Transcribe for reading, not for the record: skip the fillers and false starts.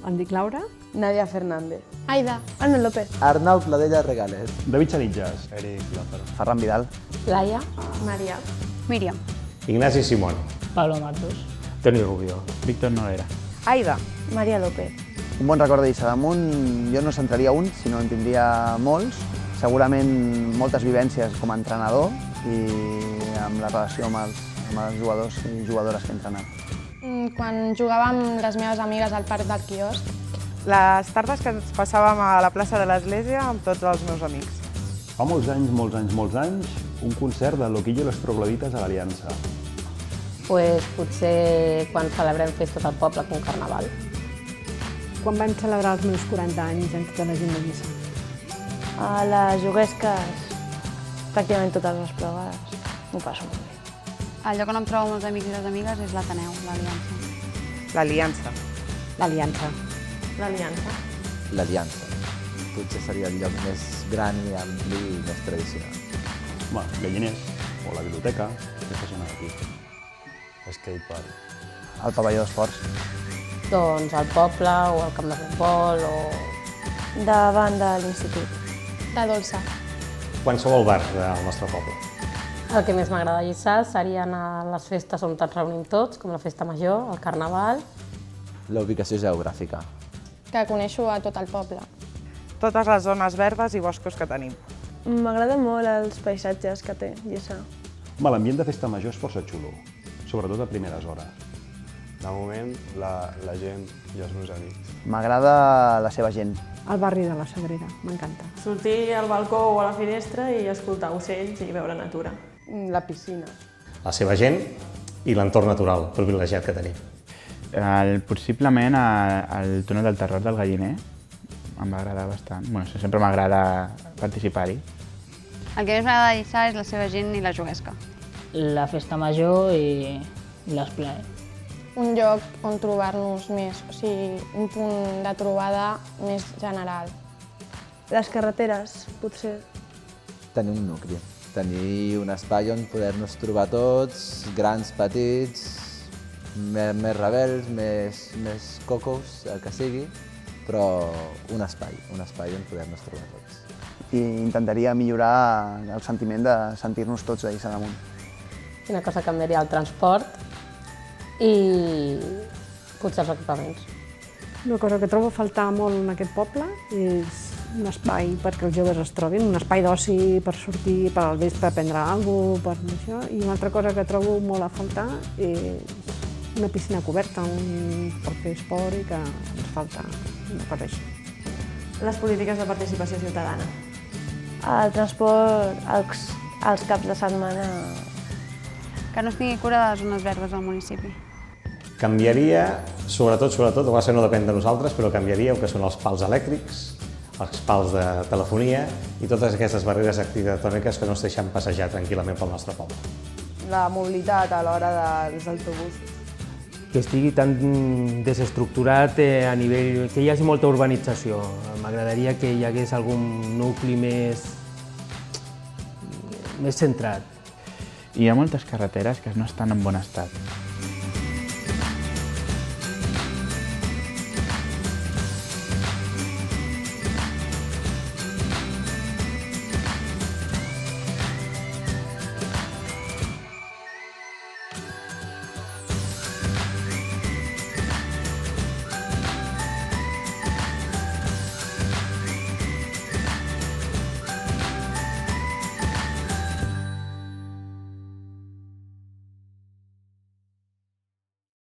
Em dic Laura. Nadia Fernández. Aida. Ana López. Arnau Pladella Regales. David Sanitjas. Eric Lázaro. Ferran Vidal. Laia. Maria. Míriam. Ignasi Simón. Pablo Matos. Toni Rubio. Víctor Noguera. Aida. Maria López. Un bon record de Lliçà d'Amunt, jo no centraria un, sinó en tindria molts. Segurament moltes vivències com a entrenador i amb la relació amb els jugadors i jugadores que he entrenat. Quan jugava amb les meves amigues al parc del quiosc. Les tardes que ens passàvem a la plaça de l'Església amb tots els meus amics. Fa molts anys, un concert de Loquillo i les Troglodites a l'Aliança. Pues potser quan celebrem festes al poble com Carnaval. Quan vam celebrar els meus 40 anys amb tota la gent de Lliçà. A les juguesques, pràcticament totes les proves, m'ho passo molt bé. El lloc on em trobo amb els amics i les amigues és l'Ateneu, l'Aliança. L'Aliança. L'Aliança. L'Aliança. L'Aliança. Potser seria el lloc més gran i ampli i més tradicional. Home, Galliners, o la biblioteca, aquesta zona d'aquí. Skatepark. El pavelló d'esports. Doncs al poble o al camp de futbol o... Davant de l'institut. De Dolça. Qualsevol bar del nostre poble. El que més m'agrada a Lliçà serien les festes on ens reunim tots, com la festa major, el carnaval. La ubicació geogràfica. Que coneixo a tot el poble. Totes les zones verdes i boscos que tenim. M'agraden molt els paisatges que té Lliçà. Home, l'ambient de festa major és força xulo, sobretot a primeres hores. De moment, la gent i els meus amics. M'agrada la seva gent. El barri de la Sagrera, m'encanta. Sortir al balcó o a la finestra i escoltar ocells i veure natura. La piscina. La seva gent i l'entorn natural privilegiat que tenim. Possiblement el túnel del terror del Galliner em va agradar bastant. Bueno, sempre m'agrada participar-hi. El que més m'agrada de Lliçà és la seva gent i la juguesca. La festa major i l'esplai. Un lloc on trobar-nos més, o sigui, un punt de trobada més general. Les carreteres, potser. Tenir un nucli. Tenir un espai on poder-nos trobar tots, grans, petits, més rebels, més cocos, el que sigui, però un espai on poder-nos trobar tots. I intentaria millorar el sentiment de sentir-nos tots a Lliçà d'Amunt. Una cosa canviaria el transport i potser els equipaments. Una cosa que trobo a faltar molt en aquest poble és un espai perquè els joves es trobin, un espai d'oci per sortir, per al vespre prendre alguna cosa, per això. I una altra cosa que trobo molt a faltar és una piscina coberta per fer esport i que ens falta una cosa així. Les polítiques de participació ciutadana. El transport als caps de setmana. Que no es tingui cura de les zones verdes al municipi. Canviaria, sobretot, a base no depèn de nosaltres, però canviaria el que són els pals elèctrics, els pals de telefonia i totes aquestes barreres arquitectòniques que no ens deixen passejar tranquil·lament pel nostre poble. La mobilitat a l'hora dels autobusos. Que estigui tan desestructurat a nivell... que hi hagi molta urbanització. M'agradaria que hi hagués algun nucli més centrat. Hi ha moltes carreteres que no estan en bon estat.